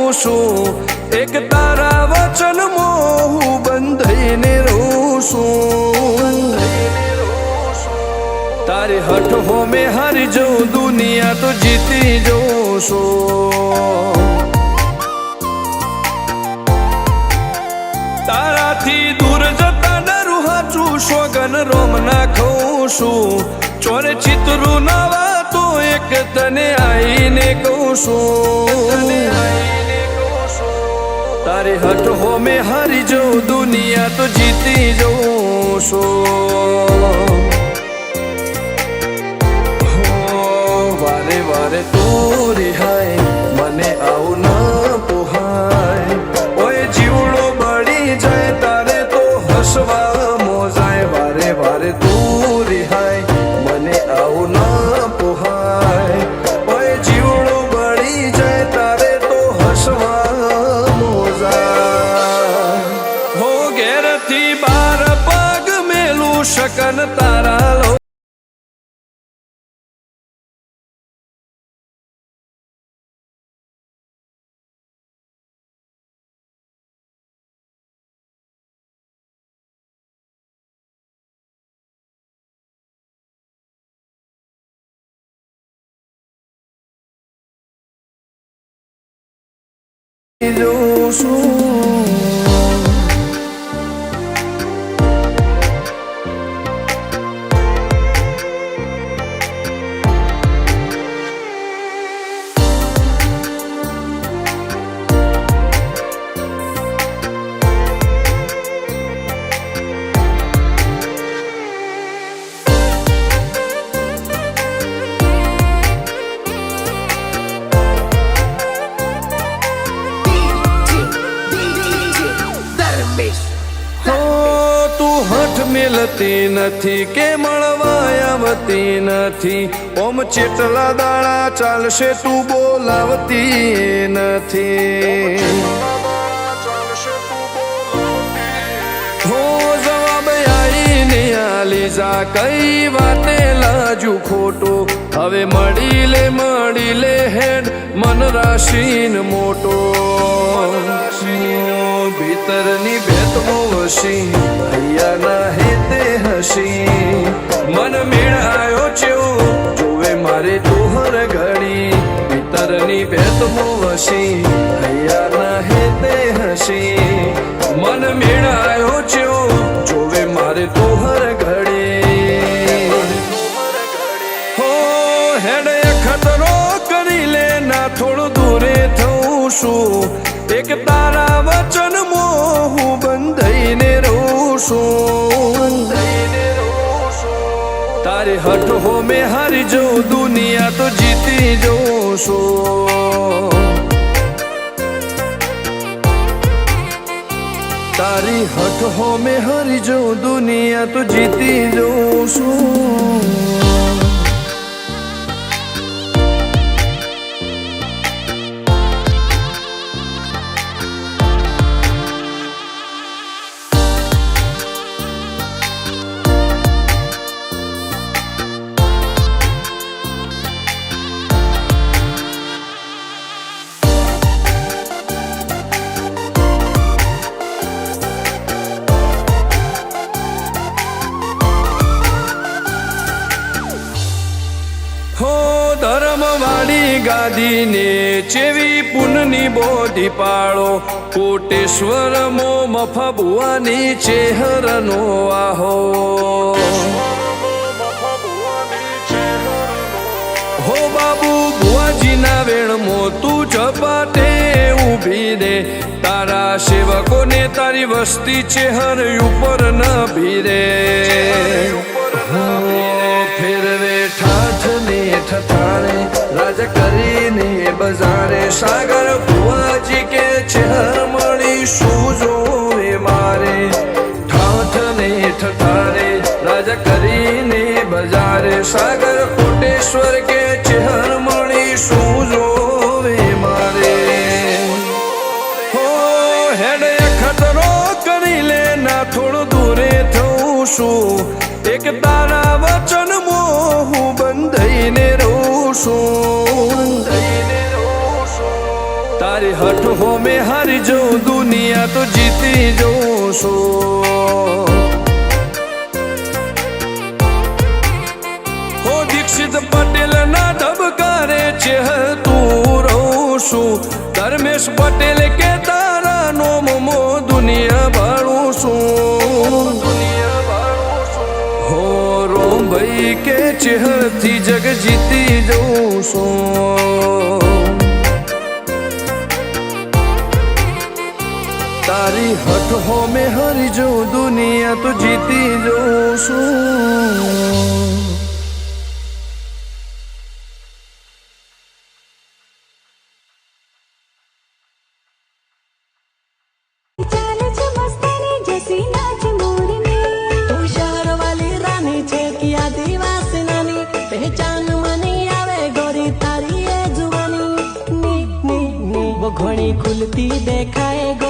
રહું છું, એક તારા વચન મોહ બંધાઈને રહું છું. તારી હઠ હો મેં હારી જઉં, દુનિયા તો જીતી જઉં છું. તારાથી દૂર જતા ડરું હાચું, સોગન રોમ નાખું છું. ચોરે ચિતરું નવા તો એક તને આઈને કહું છું. તારી હઠ હો મેં હારી જઉં, દુનિયા તો જીતી જઉં છું. વારે વારે તું રિહાય, મને આવું ન પોહાય. ઓય જીવડો બળી જાય તારે તો હસવા મોજાય. વારે વારે તું રિહાય, મને આવું ન પોહાય. ઓય જીવડો બળી જાય તારે તો હસવા મોજાય. હો ઘેરથી બાર પગ મેલું શકન તારા લો. જોઉં છું. મિલતી નથી કે મળવા આવતી નથી, ઓમ ચેટલા દાડા ચાલશે તું બોલાવતી નથી. હો જવાબ આઈને આલી જા, કઈ વાતે લાજુ ખોટું. હવે મળી લે હેડ મન રાશીન મોટો. ભીતરની ભેતમો વસી, હૈયાના હેતે હસી. મન મેળ આવ્યો ચેવો જોવે મારે તોહર ઘડી. ભીતરની ભેતમો વસી, હૈયાના હેતે હસી. મન મેળ આવ્યો ચેવો જોવે મારે તોહર ઘડી. હો હેડ ખતરો કરી લે ના, થોડું દૂરે થઉં છું. એક તારા વચન મોહ બંધાઈને રહું છું. તારી હઠ હો મેં હારી જઉં, દુનિયા તો જીતી જઉં છું. તારી હઠ હો મેં હારી જઉં, દુનિયા તો જીતી જઉં છું. હો ધર્મવાળી ગાદીને ચેવી પુનની બોધી પાળો. કોટેશ્વર મો મફા ભુવાની ચેહરનો આહો. હો બાબુ ભુવાજીના વેણમો તું ઝપાટે ઊભી દે. તારા સેવકોને તારી વસ્તી ચેહર ઉપર ન ભીરે. ફેરવે ઠાઠને ઠઠાણે રાજ કરીને બજારે. સાગર ભુવાજી કે ચેહર મળી શું જોવે મારે. ઠાઠને ઠઠાણે રાજ કરીને બજારે. સાગર કોટેશ્વર કે ચેહર મળી શું જોવે મારે. હો હેડ ખતરો કરી લે ના, થોડું દૂરે થઉં છું. એક તારા વચન મોહ બંધાઈને રહું છું. તારી હઠ હો મેં હારી જઉં દુનિયા તો જીતી જઉં છું હો દીક્ષિત પટેલ ના ધબકારે છે તું રહું છું ધર્મેશ પટેલ કે તારા નોમ મો દુનિયા ભાળું છું હો રોમ ભાઈ કે ચેહરથી જગ જીતી જઉં છું તારી હઠ હો મેં હારી જઉં દુનિયા તો જીતી જઉં છું घोड़ी खुलती देखाए